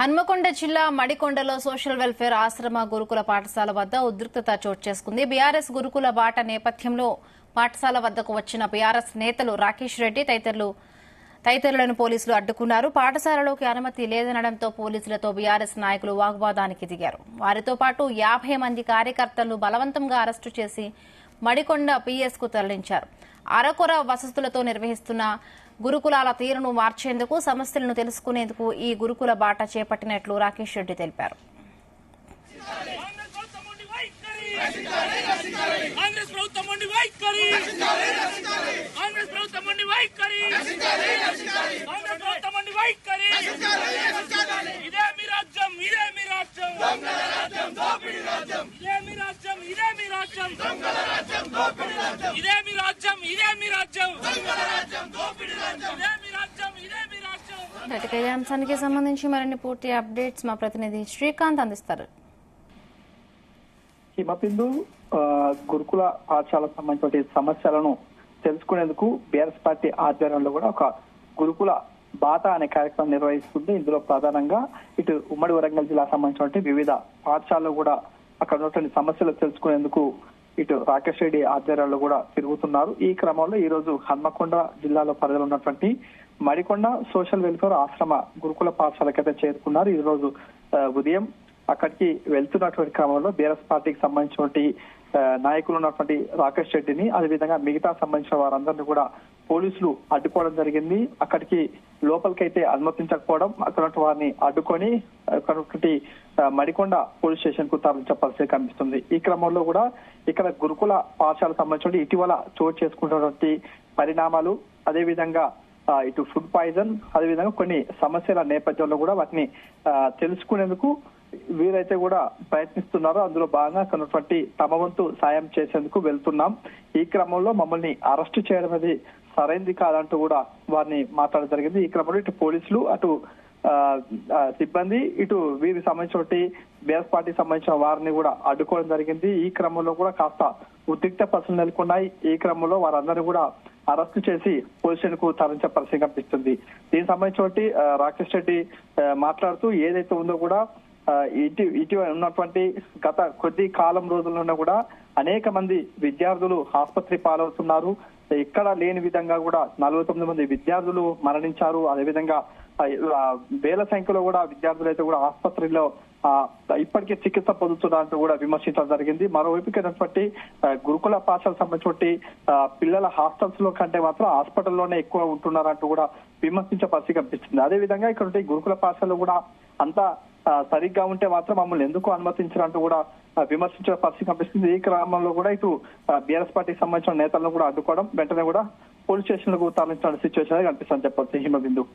హన్మకొండ జిల్లా మడికొండలో social welfare ఆశ్రమ గురుకుల పాఠశాల వద్ద ఉద్రిక్తత చోటు చేసుకుంది. బీఆర్ఎస్ గురుకుల బాట నేపథ్యంలో పాఠశాల వద్దకు వచ్చిన బీఆర్ఎస్ నేతలు రాకేష్ రెడ్డి తదితరులను పోలీసులు అడ్డుకున్నారు. పాఠశాలలోకి అనుమతి లేదనడంతో పోలీసులతో బీఆర్ఎస్ నాయకులు వాగ్వాదానికి దిగారు. వారితో పాటు 50 మంది కార్యకర్తలను బలవంతంగా అరెస్టు చేసి మడికొండ పీఎస్ కు తరలించారు. అరకొర వసతులతో నిర్వహిస్తున్న గురుకులాల తీరును మార్చేందుకు, సమస్యలను తెలుసుకునేందుకు ఈ గురుకుల బాట చేపట్టినట్లు రాకేష్ రెడ్డి తెలిపారు. ఇదే అంశానికి సంబంధించి మరిన్ని పూర్తి అప్డేట్స్ మా ప్రతినిధి శ్రీకాంత్ అందిస్తారు. హిమబిందు గురుకుల పాఠశాలకు సంబంధించిన సమస్యలను తెలుసుకునేందుకు బీఆర్ఎస్ పార్టీ ఆధ్వర్యంలో కూడా ఒక గురుకుల బాట అనే కార్యక్రమం నిర్వహిస్తుంది. ఇందులో ప్రధానంగా ఇటు ఉమ్మడి వరంగల్ జిల్లా సంబంధించిన వివిధ పాఠశాలలో కూడా అక్కడ ఉన్నటువంటి సమస్యలు తెలుసుకునేందుకు ఇటు రాకేష్ రెడ్డి ఆధ్వర్యంలో కూడా తిరుగుతున్నారు. ఈ క్రమంలో ఈ రోజు హన్మకొండ జిల్లాలో పరిధిలో ఉన్నటువంటి మడికొండ సోషల్ వెల్ఫేర్ ఆశ్రమ గురుకుల పాఠశాలకైతే చేరుకున్నారు. ఈ రోజు ఉదయం అక్కడికి వెళ్తున్నటువంటి క్రమంలో బీఆర్ఎస్ పార్టీకి సంబంధించినటువంటి నాయకులు ఉన్నటువంటి రాకేష్ రెడ్డిని, అదేవిధంగా మిగతా సంబంధించిన వారందరినీ కూడా పోలీసులు అడ్డుకోవడం జరిగింది. అక్కడికి లోపలికైతే అనుమతించకపోవడం, అక్కడ వారిని అడ్డుకొని అక్కడ మడికొండ పోలీస్ స్టేషన్ కు తరలించే పరిస్థితి కనిపిస్తుంది. ఈ క్రమంలో కూడా ఇక్కడ గురుకుల పాఠశాలకు సంబంధించి ఇటీవల చోటు చేసుకుంటున్నటువంటి పరిణామాలు, అదేవిధంగా ఇటు ఫుడ్ పాయిజన్, అదేవిధంగా కొన్ని సమస్యల నేపథ్యంలో కూడా వాటిని తెలుసుకునేందుకు వీరైతే కూడా ప్రయత్నిస్తున్నారు. అందులో భాగంగా కొన్నటువంటి తమ వంతు సాయం చేసేందుకు వెళ్తున్నాం. ఈ క్రమంలో మమ్మల్ని అరెస్టు చేయడం అనేది సరైంది కాదంటూ కూడా వారిని మాట్లాడడం జరిగింది. ఈ క్రమంలో ఇటు పోలీసులు, అటు సిబ్బంది, ఇటు వీరికి సంబంధించిన బీఆర్ఎస్ పార్టీకి సంబంధించిన వారిని కూడా అడ్డుకోవడం జరిగింది. ఈ క్రమంలో కూడా కాస్త ఉద్రిక్త పరిస్థితులు నెలకొన్నాయి. ఈ క్రమంలో వారందరినీ కూడా అరెస్టు చేసి పోలీస్ స్టేషన్ కు తరలించే పరిస్థితి కనిపిస్తుంది. దీనికి సంబంధించి రాకేష్ రెడ్డి మాట్లాడుతూ ఏదైతే ఉందో కూడా ఇటీవల ఉన్నటువంటి గత కొద్ది కాలం రోజుల్లో కూడా అనేక మంది విద్యార్థులు ఆసుపత్రి పాలవుతున్నారు. ఇక్కడ లేని విధంగా కూడా 49 మంది విద్యార్థులు మరణించారు. అదేవిధంగా వేల సంఖ్యలో కూడా విద్యార్థులు అయితే కూడా ఆసుపత్రిలో ఇప్పటికే చికిత్స పొందుతున్నారంటూ కూడా విమర్శించడం జరిగింది. మరోవైపు గురుకుల పాఠశాలకు సంబంధించి పిల్లల హాస్టల్స్ లో కంటే మాత్రం హాస్పిటల్లోనే ఎక్కువ ఉంటున్నారంటూ కూడా విమర్శించే పరిస్థితి కనిపిస్తుంది. అదేవిధంగా ఇక్కడ గురుకుల పాఠశాలలో కూడా అంతా సరిగ్గా ఉంటే మాత్రం మమ్మల్ని ఎందుకు అనుమతించారంటూ కూడా విమర్శించే పరిస్థితి కనిపిస్తుంది. ఈ క్రమంలో కూడా ఇటు బీఆర్ఎస్ పార్టీకి సంబంధించిన నేతలను కూడా అడ్డుకోవడం, వెంటనే కూడా పోలీస్ స్టేషన్లకు తరలించిన సిచ్యువేషన్ కనిపిస్తుందని చెప్పొచ్చు. హిమబిందు.